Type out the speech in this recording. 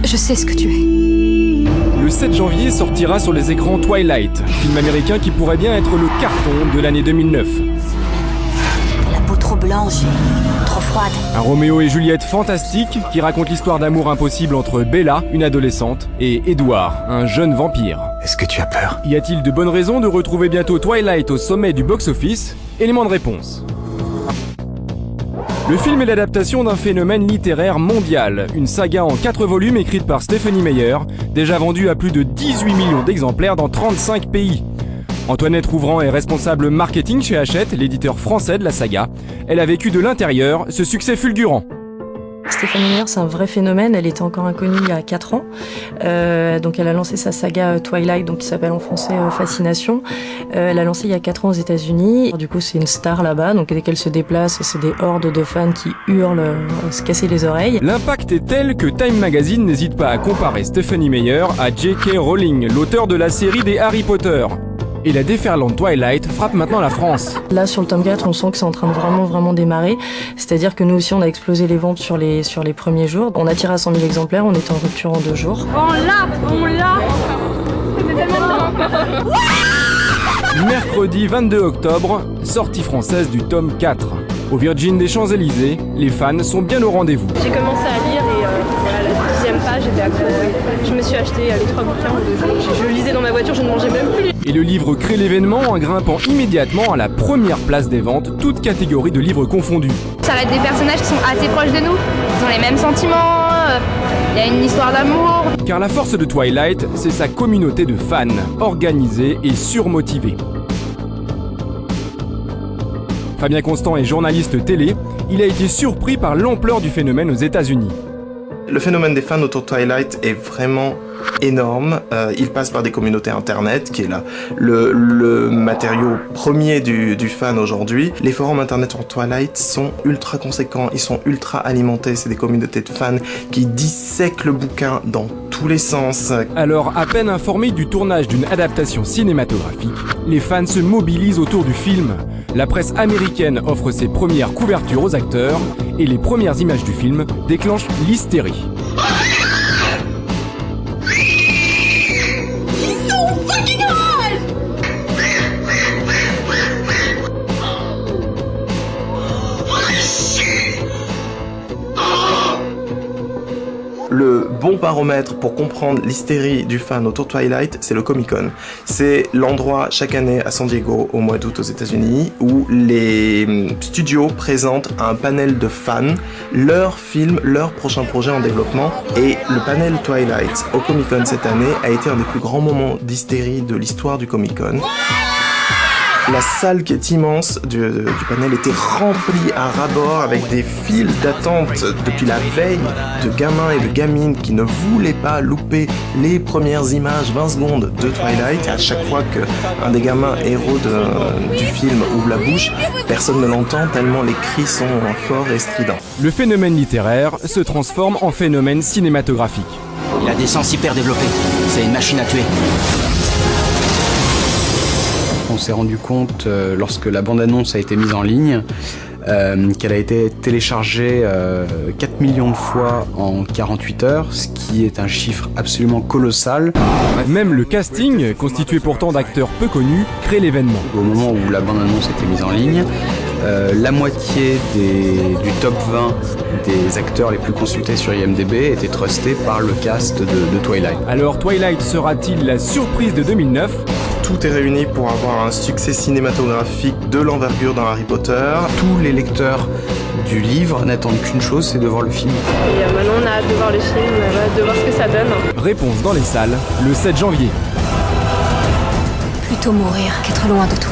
Je sais ce que tu es. Le 7 janvier sortira sur les écrans Twilight, film américain qui pourrait bien être le carton de l'année 2009. La peau trop blanche, trop froide. Un Roméo et Juliette fantastique qui raconte l'histoire d'amour impossible entre Bella, une adolescente, et Edward, un jeune vampire. Est-ce que tu as peur? Y a-t-il de bonnes raisons de retrouver bientôt Twilight au sommet du box-office? Élément de réponse. Le film est l'adaptation d'un phénomène littéraire mondial, une saga en 4 volumes écrite par Stephenie Meyer, déjà vendue à plus de 18 millions d'exemplaires dans 35 pays. Antoinette Rouvran est responsable marketing chez Hachette, l'éditeur français de la saga. Elle a vécu de l'intérieur ce succès fulgurant. Stephenie Meyer, c'est un vrai phénomène. Elle était encore inconnue il y a 4 ans. Donc elle a lancé sa saga Twilight, donc qui s'appelle en français Fascination. Elle a lancé il y a 4 ans aux États-Unis. Du coup, c'est une star là-bas. Donc dès qu'elle se déplace, c'est des hordes de fans qui hurlent, se casser les oreilles. L'impact est tel que Time Magazine n'hésite pas à comparer Stephenie Meyer à J.K. Rowling, l'auteur de la série des Harry Potter. Et la déferlante Twilight frappe maintenant la France. Là, sur le tome 4, on sent que c'est en train de vraiment démarrer. C'est-à-dire que nous aussi, on a explosé les ventes sur les premiers jours. On a tiré à 100 000 exemplaires, on était en rupture en 2 jours. On l'a Mercredi 22 octobre, sortie française du tome 4. Au Virgin des Champs-Élysées, les fans sont bien au rendez-vous. J'ai commencé à lire et à la 10e page, j'étais accro. Je me suis acheté les 3 bouquins en 2 jours. Je lisais dans ma voiture, je ne mangeais même plus. Et le livre crée l'événement en grimpant immédiatement à la première place des ventes, toutes catégories de livres confondus. Ça va être des personnages qui sont assez proches de nous, ils ont les mêmes sentiments, il y a une histoire d'amour. Car la force de Twilight, c'est sa communauté de fans, organisée et surmotivée. Fabien Constant est journaliste télé, il a été surpris par l'ampleur du phénomène aux États-Unis. Le phénomène des fans autour de Twilight est vraiment énorme. Il passe par des communautés internet, qui est là le matériau premier du fan aujourd'hui. Les forums internet sur Twilight sont ultra conséquents, ils sont ultra alimentés. C'est des communautés de fans qui dissèquent le bouquin dans tous les sens. Alors, à peine informés du tournage d'une adaptation cinématographique, les fans se mobilisent autour du film. La presse américaine offre ses premières couvertures aux acteurs et les premières images du film déclenchent l'hystérie. Le bon baromètre pour comprendre l'hystérie du fan autour de Twilight, c'est le Comic-Con. C'est l'endroit chaque année à San Diego, au mois d'août aux États-Unis, où les studios présentent un panel de fans, leurs films, leurs prochains projets en développement. Et le panel Twilight au Comic-Con cette année a été un des plus grands moments d'hystérie de l'histoire du Comic-Con. La salle qui est immense du panel était remplie à ras-bord avec des files d'attente depuis la veille de gamins et de gamines qui ne voulaient pas louper les premières images 20 secondes de Twilight. Et à chaque fois qu'un des gamins héros du film ouvre la bouche, personne ne l'entend tellement les cris sont forts et stridents. Le phénomène littéraire se transforme en phénomène cinématographique. Il a des sens hyper développés. C'est une machine à tuer. On s'est rendu compte lorsque la bande-annonce a été mise en ligne qu'elle a été téléchargée 4 millions de fois en 48 heures, ce qui est un chiffre absolument colossal. Même le casting, constitué pourtant d'acteurs peu connus, crée l'événement. Au moment où la bande-annonce a été mise en ligne, la moitié du top 20 des acteurs les plus consultés sur IMDb étaient trustés par le cast de Twilight. Alors Twilight sera-t-il la surprise de 2009 ? Tout est réuni pour avoir un succès cinématographique de l'envergure d'un Harry Potter. Tous les lecteurs du livre n'attendent qu'une chose, c'est de voir le film. Et maintenant on a hâte de voir le film, on a hâte de voir ce que ça donne. Réponse dans les salles, le 7 janvier. Plutôt mourir qu'être loin de toi.